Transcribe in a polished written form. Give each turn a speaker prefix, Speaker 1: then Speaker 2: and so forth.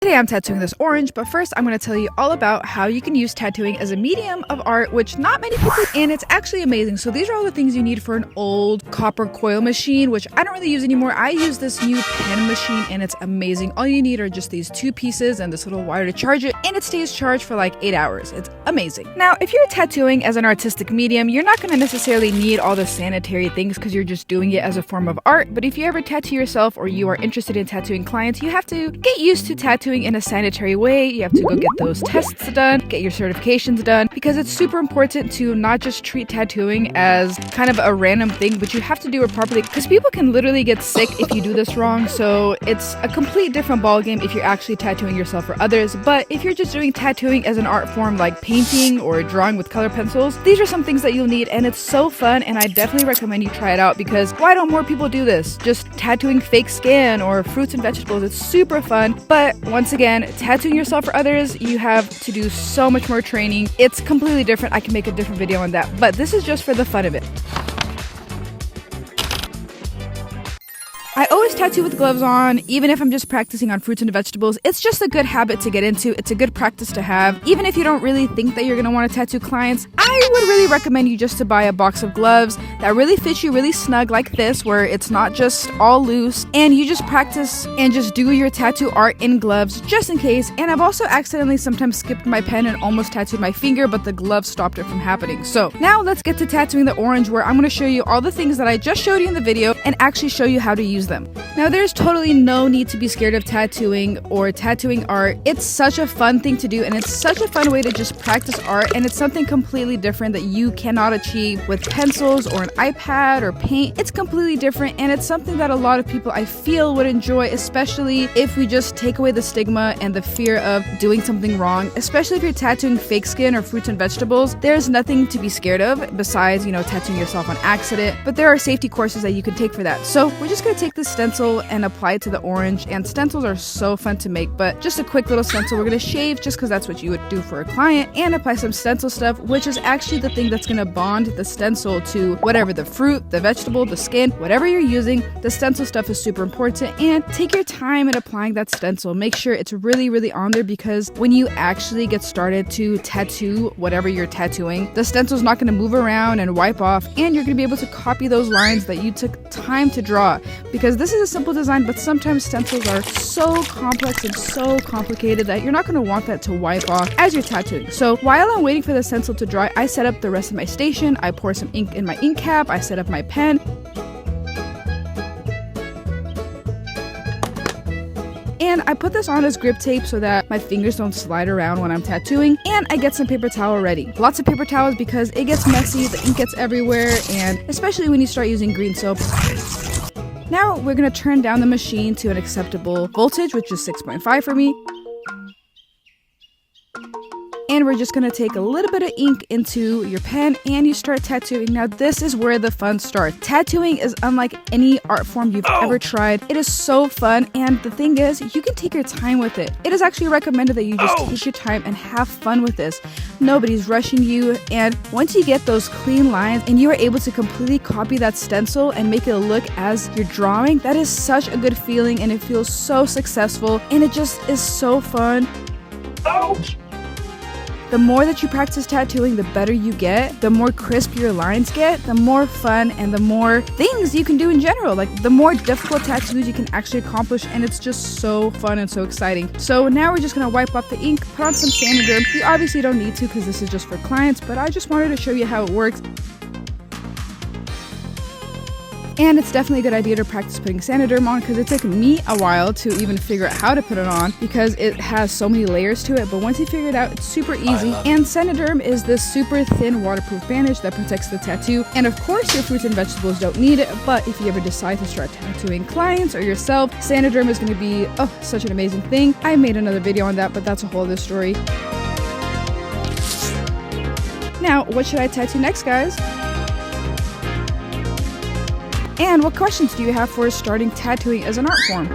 Speaker 1: Today I'm tattooing this orange, but first I'm going to tell you all about how you can use tattooing as a medium of art, which not many people do, and it's actually amazing. So these are all the things you need for an old copper coil machine, which I don't really use anymore. I use this new pen machine and it's amazing. All you need are just these two pieces and this little wire to charge it, and it stays charged for like 8 hours. It's amazing. Now, if you're tattooing as an artistic medium, you're not going to necessarily need all the sanitary things because you're just doing it as a form of art. But if you ever tattoo yourself or you are interested in tattooing clients, you have to get used to tattooing in a sanitary way. You have to go get those tests done, get your certifications done, because it's super important to not just treat tattooing as kind of a random thing, but you have to do it properly because people can literally get sick if you do this wrong. So it's a complete different ballgame if you're actually tattooing yourself or others. But if you're just doing tattooing as an art form like painting or drawing with color pencils, these are some things that you'll need, and it's so fun, and I definitely recommend you try it out because why don't more people do this? Just tattooing fake skin or fruits and vegetables, it's super fun. But once again, tattooing yourself for others, you have to do so much more training. It's completely different. I can make a different video on that, but this is just for the fun of it. I always tattoo with gloves on, even if I'm just practicing on fruits and vegetables. It's just a good habit to get into. It's a good practice to have. Even if you don't really think that you're going to want to tattoo clients, I would really recommend you just to buy a box of gloves that really fit you really snug like this, where it's not just all loose, and you just practice and just do your tattoo art in gloves just in case. And I've also accidentally sometimes skipped my pen and almost tattooed my finger, but the glove stopped it from happening. So now let's get to tattooing the orange, where I'm going to show you all the things that I just showed you in the video and actually show you how to use them. Now, there's totally no need to be scared of tattooing or tattooing art. It's such a fun thing to do, and it's such a fun way to just practice art, and it's something completely different that you cannot achieve with pencils or an iPad or paint. It's completely different, and it's something that a lot of people, I feel, would enjoy, especially if we just take away the stigma and the fear of doing something wrong. Especially if you're tattooing fake skin or fruits and vegetables, there's nothing to be scared of besides, tattooing yourself on accident, but there are safety courses that you can take for that. So we're just going to take this stencil and apply it to the orange, and stencils are so fun to make, but just a quick little stencil. We're going to shave just because that's what you would do for a client, and apply some stencil stuff, which is actually the thing that's going to bond the stencil to whatever, the fruit, the vegetable, the skin, whatever you're using. The stencil stuff is super important, and take your time in applying that stencil. Make sure it's really, really on there, because when you actually get started to tattoo whatever you're tattooing, the stencil's not going to move around and wipe off, and you're going to be able to copy those lines that you took time to draw, because this is a simple design, but sometimes stencils are so complex and so complicated that you're not going to want that to wipe off as you're tattooing. So while I'm waiting for the stencil to dry, I set up the rest of my station. I pour some ink in my ink cap. I set up my pen. And I put this on as grip tape so that my fingers don't slide around when I'm tattooing. And I get some paper towel ready. Lots of paper towels because it gets messy, the ink gets everywhere, and especially when you start using green soap. Now we're going to turn down the machine to an acceptable voltage, which is 6.5 for me. And we're just going to take a little bit of ink into your pen and you start tattooing. Now this is where the fun starts. Tattooing is unlike any art form you've ever tried. It is so fun, and the thing is, you can take your time with it. It is actually recommended that you just take your time and have fun with this. Nobody's rushing you, and once you get those clean lines and you are able to completely copy that stencil and make it look as you're drawing, that is such a good feeling, and it feels so successful, and it just is so fun. The more that you practice tattooing, the better you get, the more crisp your lines get, the more fun and the more things you can do in general. Like, the more difficult tattoos you can actually accomplish, and it's just so fun and so exciting. So now we're just going to wipe off the ink, put on some Sanaderm. You obviously don't need to because this is just for clients, but I just wanted to show you how it works. And it's definitely a good idea to practice putting Sanaderm on, because it took me a while to even figure out how to put it on because it has so many layers to it. But once you figure it out, it's super easy. And Sanaderm is this super thin waterproof bandage that protects the tattoo. And of course, your fruits and vegetables don't need it, but if you ever decide to start tattooing clients or yourself, Sanaderm is going to be such an amazing thing. I made another video on that, but that's a whole other story. Now, what should I tattoo next, guys? And what questions do you have for starting tattooing as an art form?